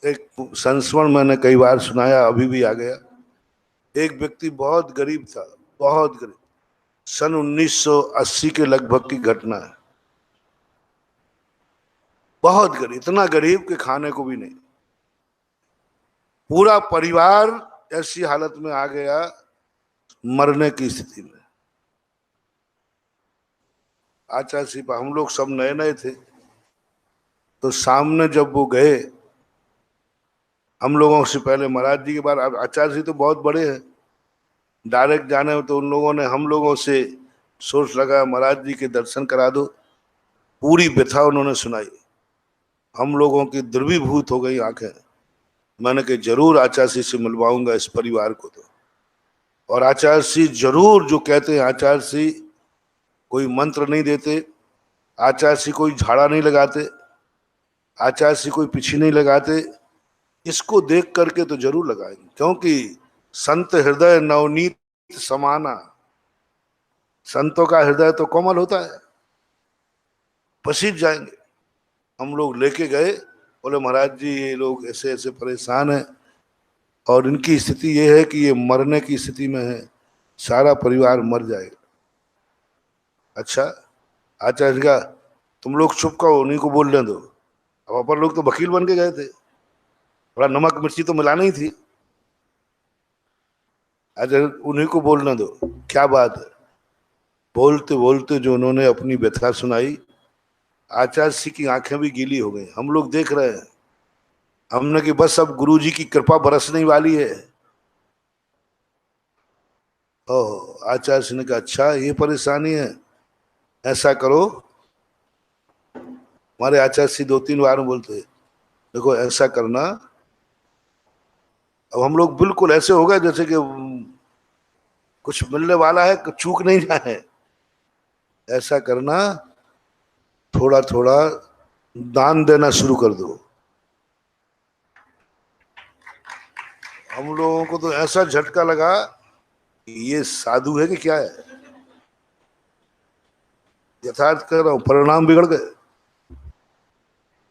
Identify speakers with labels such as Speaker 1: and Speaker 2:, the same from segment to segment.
Speaker 1: एक संस्मरण मैंने कई बार सुनाया, अभी भी आ गया। एक व्यक्ति बहुत गरीब था, बहुत गरीब। सन 1980 के लगभग की घटना है। बहुत गरीब, इतना गरीब कि खाने को भी नहीं। पूरा परिवार ऐसी हालत में आ गया, मरने की स्थिति में। आचार्य श्री, हम लोग सब नए नए थे, तो सामने जब वो गए, हम लोगों से पहले महाराज जी के बाद, अब आचार्य जी तो बहुत बड़े हैं, डायरेक्ट जाने में तो उन लोगों ने हम लोगों से सोच लगा महाराज जी के दर्शन करा दो। पूरी व्यथा उन्होंने सुनाई। हम लोगों की द्रवीभूत हो गई आंखें। मैंने कहा जरूर आचार्य जी से मिलवाऊंगा इस परिवार को। तो और आचार्य जी जरूर, जो कहते हैं आचार्य जी कोई मंत्र नहीं देते, आचार्य जी कोई झाड़ा नहीं लगाते, आचार्य जी कोई पिछी नहीं लगाते, इसको देख करके तो जरूर लगाएंगे, क्योंकि संत हृदय नवनीत समाना। संतों का हृदय तो कोमल होता है, पसीज जाएंगे। हम लोग लेके गए, बोले महाराज जी ये लोग ऐसे ऐसे परेशान हैं और इनकी स्थिति ये है कि ये मरने की स्थिति में है, सारा परिवार मर जाएगा। अच्छा, आचार्य का तुम लोग चुप करो, उन्हीं को बोलने दो। अब अपन लोग तो वकील बन के गए थे, थोड़ा नमक मिर्ची तो मिलानी ही थी। अच्छा, उन्हीं को बोलने दो। क्या बात है। बोलते बोलते जो उन्होंने अपनी व्यथा सुनाई, आचार्य जी की आंखें भी गीली हो गई। हम लोग देख रहे हैं। हमने कि बस अब गुरु जी की कृपा बरसने वाली है। ओह, आचार्य जी ने कहा अच्छा ये परेशानी है, ऐसा करो। हमारे आचार्य जी 2-3 बार बोलते, देखो ऐसा करना। अब हम लोग बिल्कुल ऐसे हो गए जैसे कि कुछ मिलने वाला है, चूक नहीं जाए। ऐसा करना, थोड़ा थोड़ा दान देना शुरू कर दो। हम लोगों को तो ऐसा झटका लगा कि ये साधु है कि क्या है। यथार्थ कर रहा हूं, परिणाम बिगड़ गए।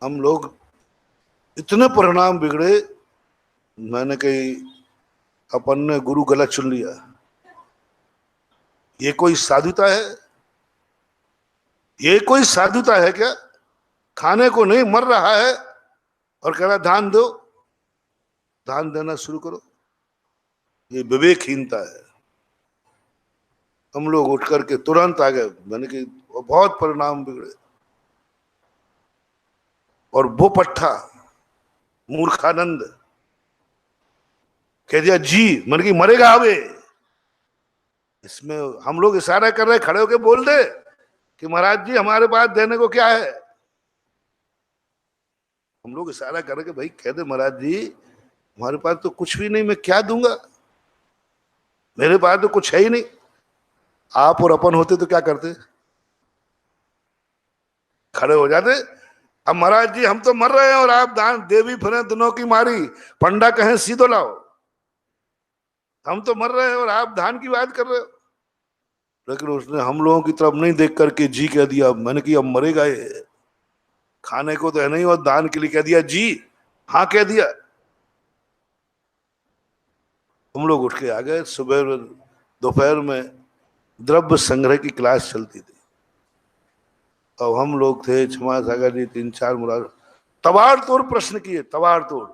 Speaker 1: हम लोग इतने परिणाम बिगड़े, मैंने कही अपन ने गुरु गलत चुन लिया। ये कोई साधुता है? ये कोई साधुता है क्या? खाने को नहीं, मर रहा है और कह रहा दान दो, दान देना शुरू करो। ये विवेकहीनता है। हम लोग उठ करके तुरंत आ गए। मैंने कि बहुत परिणाम बिगड़े। और वो पट्टा मूर्खानंद कह दिया जी, मैंने कि मरेगा अबे। इसमें हम लोग इशारा कर रहे, खड़े होके बोल दे कि महाराज जी हमारे पास देने को क्या है। हम लोग इशारा कर रहे कि भाई कह दे महाराज जी हमारे पास तो कुछ भी नहीं, मैं क्या दूंगा, मेरे पास तो कुछ है ही नहीं। आप और अपन होते तो क्या करते? खड़े हो जाते। अब महाराज जी हम तो मर रहे हैं और आप दान देवी फिरे दिनों की मारी, पंडा कहें सीधो लाओ। हम तो मर रहे हैं और आप दान की बात कर रहे हो। लेकिन उसने हम लोगों की तरफ नहीं देख करके जी कह दिया। मैंने कि अब मरेगा ये, खाने को तो है नहीं, और दान के लिए कह दिया जी, हाँ कह दिया। हम लोग उठ के आ गए। सुबह दोपहर में द्रव्य संग्रह की क्लास चलती थी। अब हम लोग थे, क्षमा सागर जी 3-4 मुराद, तबाड़ तोड़ प्रश्न किए, तबाड़ तोड़।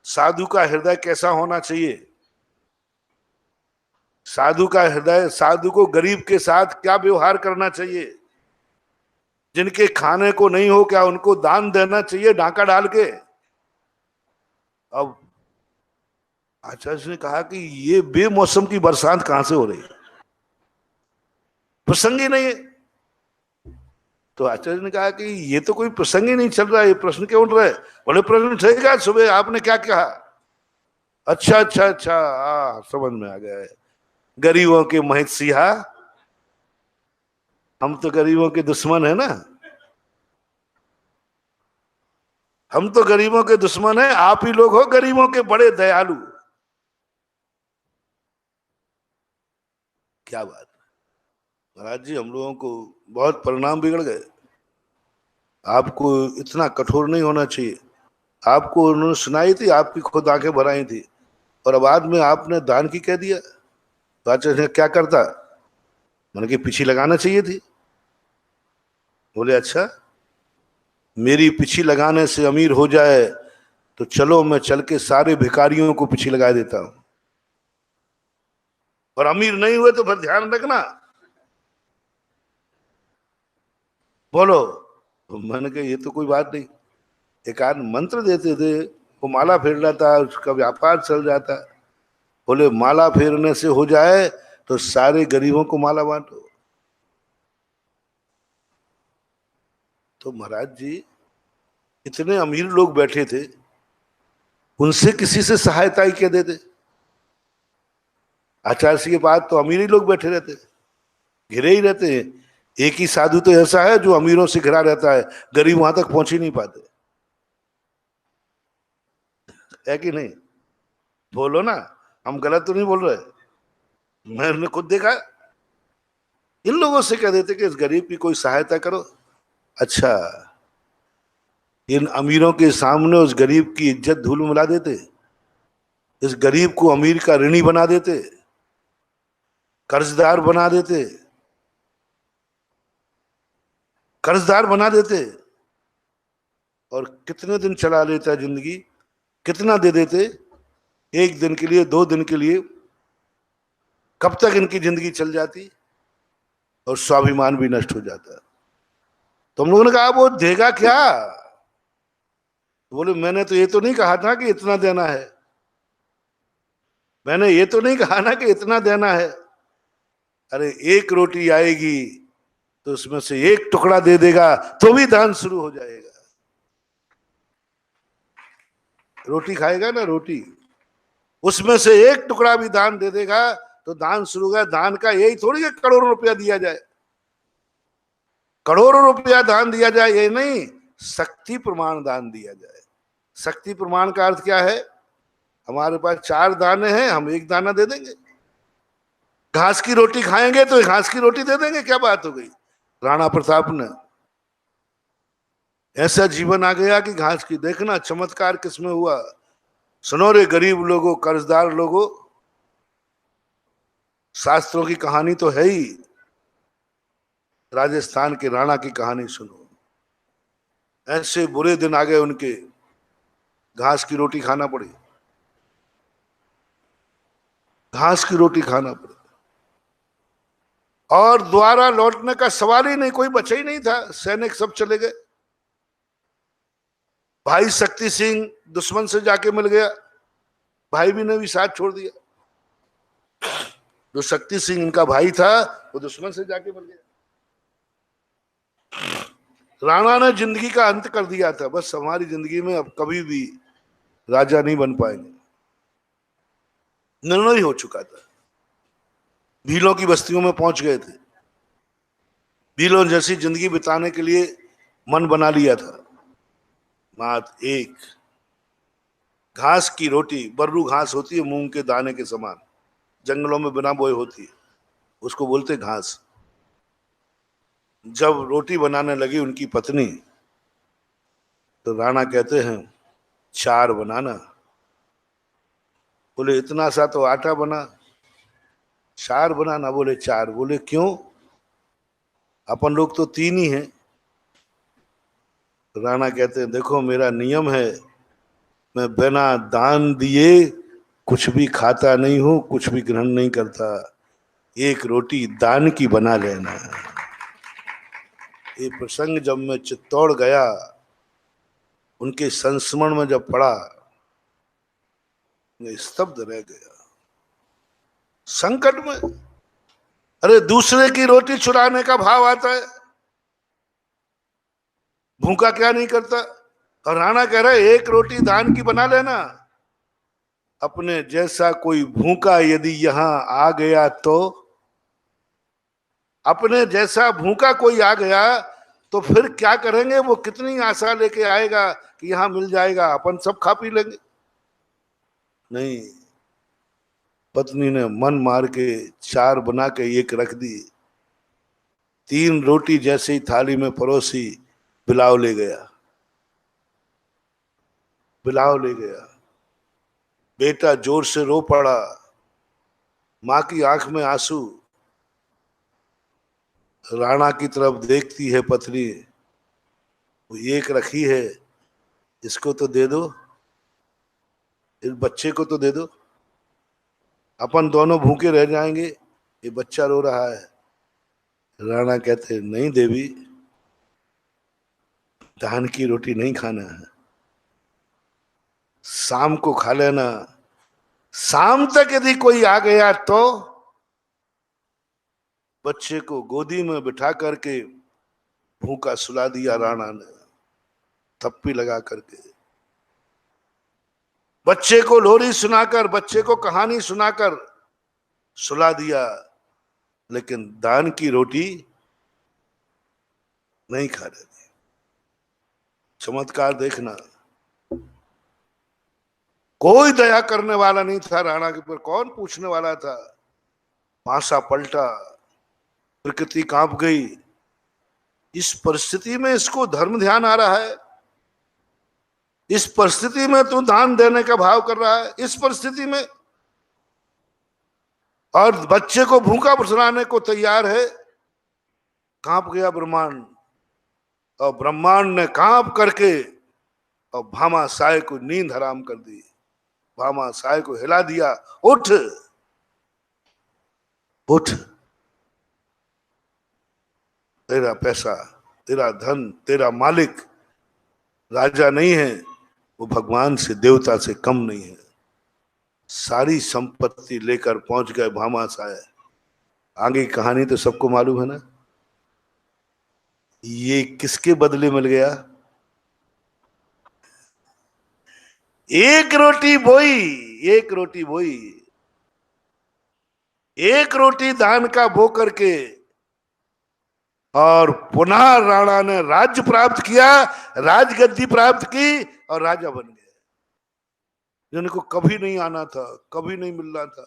Speaker 1: साधु का हृदय कैसा होना चाहिए, साधु का हृदय, साधु को गरीब के साथ क्या व्यवहार करना चाहिए, जिनके खाने को नहीं हो क्या उनको दान देना चाहिए डाका डाल के। अब आचार्य ने कहा कि ये बेमौसम की बरसात कहां से हो रही है, प्रसंग ही नहीं है। तो आचार्य ने कहा कि ये तो कोई प्रसंग ही नहीं चल रहा है, ये प्रश्न क्यों उठ रहा है? बोले प्रश्न उठेगा, सुबह आपने क्या कहा? अच्छा अच्छा अच्छा, समझ में आ गया है। गरीबों के महित सिहा, हम तो गरीबों के दुश्मन है ना, हम तो गरीबों के दुश्मन है, आप ही लोग हो गरीबों के बड़े दयालु। क्या बात। महाराज जी हम लोगों को बहुत परिणाम बिगड़ गए। आपको इतना कठोर नहीं होना चाहिए। आपको उन्होंने सुनाई थी, आपकी खुद आंखें भर आई थी, और अब बाद में आपने दान की कह दिया। तो आचार्य क्या करता, मैंने कि पीछे लगाना चाहिए थी। बोले अच्छा, मेरी पीछे लगाने से अमीर हो जाए तो चलो मैं चल के सारे भिखारियों को पीछे लगा देता हूं, और अमीर नहीं हुए तो फिर ध्यान रखना। बोलो। तो मैंने कहा ये तो कोई बात नहीं, एक आध मंत्र देते थे, वो माला फेर लेता, उसका व्यापार चल जाता। बोले माला फेरने से हो जाए तो सारे गरीबों को माला बांटो। तो महाराज जी, इतने अमीर लोग बैठे थे, उनसे किसी से सहायता ही क्या देते। आचार्य जी के पास तो अमीर ही लोग बैठे रहते, घिरे ही रहते हैं। एक ही साधु तो ऐसा है जो अमीरों से घिरा रहता है, गरीब वहां तक पहुंच ही नहीं पाते, है कि नहीं? बोलो ना, हम गलत तो नहीं बोल रहे। मैंने खुद देखा, इन लोगों से कह देते कि इस गरीब की कोई सहायता करो। अच्छा, इन अमीरों के सामने उस गरीब की इज्जत धूल मिला देते, इस गरीब को अमीर का ऋणी बना देते, कर्जदार बना देते, कर्जदार बना देते। और कितने दिन चला लेता जिंदगी, कितना दे देते, एक दिन के लिए, दो दिन के लिए, कब तक इनकी जिंदगी चल जाती, और स्वाभिमान भी नष्ट हो जाता। तो हम लोगों ने कहा वो देगा क्या। तो बोले मैंने तो ये तो नहीं कहा था कि इतना देना है, मैंने ये तो नहीं कहा ना कि इतना देना है। अरे एक रोटी आएगी तो उसमें से एक टुकड़ा दे देगा तो भी दान शुरू हो जाएगा। रोटी खाएगा ना, रोटी, उसमें से एक टुकड़ा भी दान दे देगा तो दान शुरू होगा। दान का यही थोड़ी है करोड़ों रुपया दिया जाए, करोड़ों रुपया दान दिया जाए ये नहीं, शक्ति प्रमाण दान दिया जाए। शक्ति प्रमाण का अर्थ क्या है, हमारे पास चार दाने हैं, हम एक दाना दे देंगे। घास की रोटी खाएंगे तो घास की रोटी दे देंगे, क्या बात हो गई। राणा प्रताप ने ऐसा जीवन आ गया कि घास की, देखना चमत्कार किसमें हुआ। सुनो रे गरीब लोगों, कर्जदार लोगों, शास्त्रों की कहानी तो है ही, राजस्थान के राणा की कहानी सुनो। ऐसे बुरे दिन आ गए उनके, घास की रोटी खाना पड़ी, घास की रोटी खाना पड़ी, और दोबारा लौटने का सवाल ही नहीं, कोई बचा ही नहीं था, सैनिक सब चले गए। भाई शक्ति सिंह दुश्मन से जाके मिल गया, भाई भी ने भी साथ छोड़ दिया। जो शक्ति सिंह इनका भाई था वो दुश्मन से जाके मिल गया। राणा ने जिंदगी का अंत कर दिया था, बस हमारी जिंदगी में अब कभी भी राजा नहीं बन पाएंगे, निर्णय ही हो चुका था। भीलों की बस्तियों में पहुंच गए थे, भीलों जैसी जिंदगी बिताने के लिए मन बना लिया था। मात्र एक घास की रोटी, बर्रू घास होती है मूंग के दाने के समान, जंगलों में बिना बोए होती है, उसको बोलते घास। जब रोटी बनाने लगी उनकी पत्नी, तो राणा कहते हैं चार बनाना। बोले इतना सा तो आटा बना, चार बनाना। बोले चार। बोले क्यों, अपन लोग तो तीन ही हैं। तो राणा कहते हैं देखो मेरा नियम है, मैं बिना दान दिए कुछ भी खाता नहीं हूं, कुछ भी ग्रहण नहीं करता, एक रोटी दान की बना लेना। ये प्रसंग जब मैं चित्तौड़ गया, उनके संस्मरण में जब पड़ा, मैं स्तब्ध रह गया। संकट में, अरे दूसरे की रोटी चुराने का भाव आता है, भूखा क्या नहीं करता। और राणा कह रहे एक रोटी दान की बना लेना। अपने जैसा कोई भूखा यदि यहां आ गया तो, अपने जैसा भूखा कोई आ गया तो फिर क्या करेंगे, वो कितनी आशा लेके आएगा कि यहां मिल जाएगा, अपन सब खा पी लेंगे। नहीं, पत्नी ने मन मार के चार बना के एक रख दी। तीन रोटी जैसे ही थाली में परोसी, बिलाव ले गया। बिलाव ले गया। बेटा जोर से रो पड़ा। माँ की आंख में आंसू। राणा की तरफ देखती है पत्नी। वो एक रखी है, इसको तो दे दो, इस बच्चे को तो दे दो, अपन दोनों भूखे रह जाएंगे, ये बच्चा रो रहा है। राणा कहते नहीं देवी, धान की रोटी नहीं खाना है, शाम को खा लेना। शाम तक यदि कोई आ गया तो बच्चे को गोदी में बिठा करके भूखा सुला दिया राणा ने, थप्पी लगा करके। बच्चे को लोरी सुनाकर, बच्चे को कहानी सुनाकर सुला दिया, लेकिन दान की रोटी नहीं खा रहे थे। चमत्कार देखना, कोई दया करने वाला नहीं था राणा के ऊपर, कौन पूछने वाला था। पासा पलटा, प्रकृति कांप गई। इस परिस्थिति में इसको धर्म ध्यान आ रहा है, इस परिस्थिति में तू दान देने का भाव कर रहा है, इस परिस्थिति में, और बच्चे को भूखा सुलाने को तैयार है। कांप गया ब्रह्मांड, और ब्रह्मांड ने कांप करके और भामा साय को नींद हराम कर दी। भामा साय को हिला दिया, उठ उठ, तेरा पैसा, तेरा धन, तेरा मालिक राजा नहीं है, वो भगवान से, देवता से कम नहीं है। सारी संपत्ति लेकर पहुंच गए भामा साय। आगे की कहानी तो सबको मालूम है ना। ये किसके बदले मिल गया? एक रोटी बोई, एक रोटी बोई, एक रोटी दान का बो करके, और पुनः राणा ने राज्य प्राप्त किया, राजगद्दी प्राप्त की और राजा बन गए, जिनको कभी नहीं आना था, कभी नहीं मिलना था।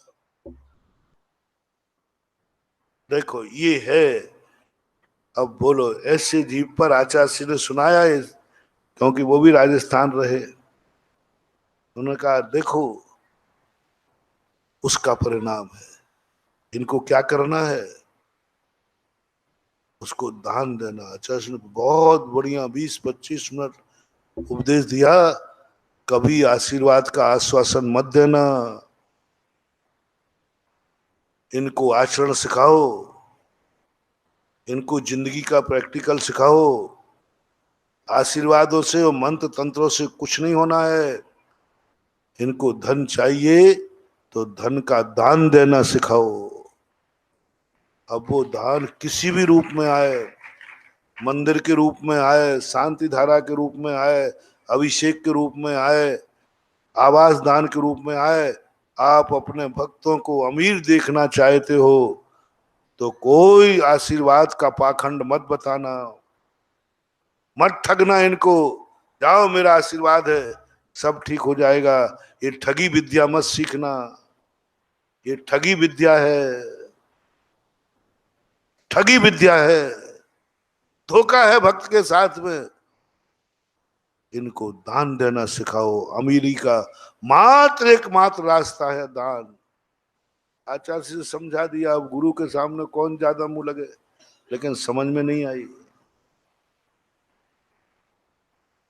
Speaker 1: देखो ये है। अब बोलो, ऐसे जीव पर आचार्य ने सुनाया है, क्योंकि वो भी राजस्थान रहे। उन्होंने कहा देखो उसका परिणाम है, इनको क्या करना है, उसको दान देना। आचार्य ने बहुत बढ़िया 20-25 मिनट उपदेश दिया। कभी आशीर्वाद का आश्वासन मत देना, इनको आचरण सिखाओ, इनको जिंदगी का प्रैक्टिकल सिखाओ। आशीर्वादों से और मंत्र तंत्रों से कुछ नहीं होना है। इनको धन चाहिए तो धन का दान देना सिखाओ। अब वो दान किसी भी रूप में आए, मंदिर के रूप में आए, शांति धारा के रूप में आए, अभिषेक के रूप में आए, आवास दान के रूप में आए, आप अपने भक्तों को अमीर देखना चाहते हो तो कोई आशीर्वाद का पाखंड मत बताना, मत ठगना इनको। जाओ मेरा आशीर्वाद है, सब ठीक हो जाएगा। ये ठगी विद्या मत सीखना, ये ठगी विद्या है, ठगी विद्या है, धोखा है भक्त के साथ में। इनको दान देना सिखाओ। अमीरी का मात्र एकमात्र रास्ता है दान। आचार्य से समझा दिया, अब गुरु के सामने कौन ज्यादा मुंह लगे, लेकिन समझ में नहीं आई।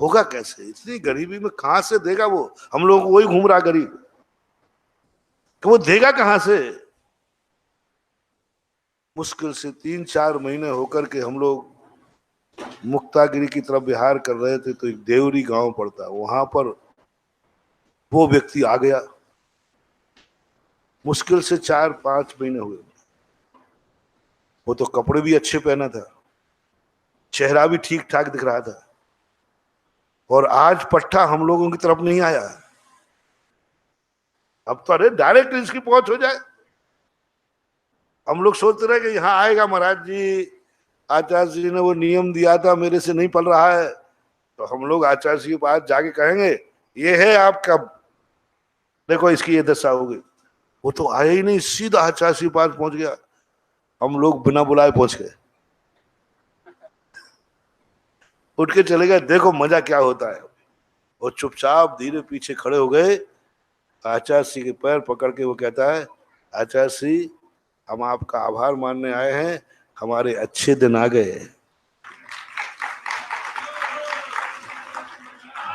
Speaker 1: होगा कैसे, इतनी गरीबी में कहां से देगा वो? हम लोग वही घूम रहा गरीब, कि वो देगा कहां से? मुश्किल से 3-4 महीने होकर के हम लोग मुक्तागिरी की तरफ विहार कर रहे थे, तो एक देवरी गांव पड़ता, वहां पर वो व्यक्ति आ गया। मुश्किल से 4-5 महीने हुए। वो तो कपड़े भी अच्छे पहना था, चेहरा भी ठीक ठाक दिख रहा था, और आज पट्टा हम लोगों की तरफ नहीं आया। अब तो अरे डायरेक्ट इसकी पहुंच हो जाए। हम लोग सोचते रहे कि यहाँ आएगा महाराज जी, आचार्य जी ने वो नियम दिया था, मेरे से नहीं पल रहा है, तो हम लोग आचार्य जी के पास जाके कहेंगे ये है आपका, देखो इसकी ये दशा हो गई। वो तो आया ही नहीं, सीधा आचार्य जी के पास पहुंच गया। हम लोग बिना बुलाए पहुंच गए, उठ के चले गए। देखो मजा क्या होता है। और चुपचाप धीरे पीछे खड़े हो गए। आचार्य श्री के पैर पकड़ के वो कहता है, आचार्य श्री हम आपका आभार मानने आए हैं, हमारे अच्छे दिन आ गए।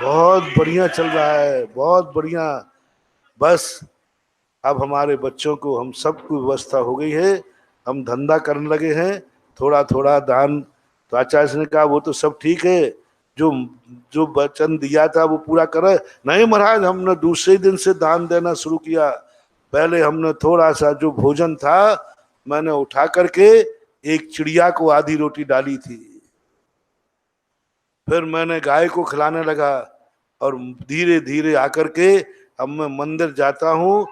Speaker 1: बहुत बढ़िया चल रहा है, बहुत बढ़िया। बस अब हमारे बच्चों को हम सबको व्यवस्था हो गई है, हम धंधा करने लगे हैं, थोड़ा थोड़ा दान। तो आचार्य ने कहा वो तो सब ठीक है, जो जो वचन दिया था वो पूरा करे। नहीं महाराज, हमने दूसरे दिन से दान देना शुरू किया। पहले हमने थोड़ा सा जो भोजन था मैंने उठा करके एक चिड़िया को आधी रोटी डाली थी, फिर मैंने गाय को खिलाने लगा, और धीरे धीरे आकर के अब मैं मंदिर जाता हूँ,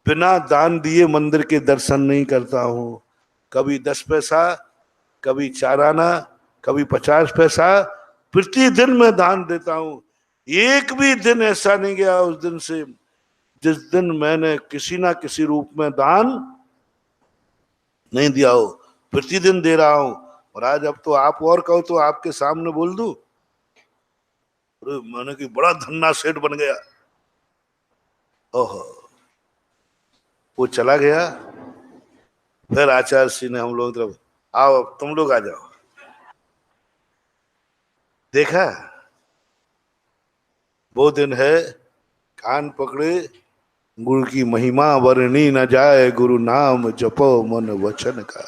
Speaker 1: बिना दान दिए मंदिर के दर्शन नहीं करता हूँ। कभी 10 पैसा, कभी 4 आना, कभी 50 पैसा, प्रतिदिन मैं दान देता हूँ। एक भी दिन ऐसा नहीं गया उस दिन से जिस दिन मैंने किसी ना किसी रूप में दान नहीं दिया हो। प्रतिदिन दे रहा हूं। और आज अब तो आप और कहो तो आपके सामने बोल दूं, अरे मैंने कि बड़ा धन्ना सेठ बन गया। ओहो, वो चला गया। फिर आचार्य श्री ने हम लोग तरफ, आओ अब तुम लोग आ जाओ। देखा, वो दिन है, कान पकड़े, गुरु की महिमा वर्णी न जाए, गुरु नाम जपो मन वचन का।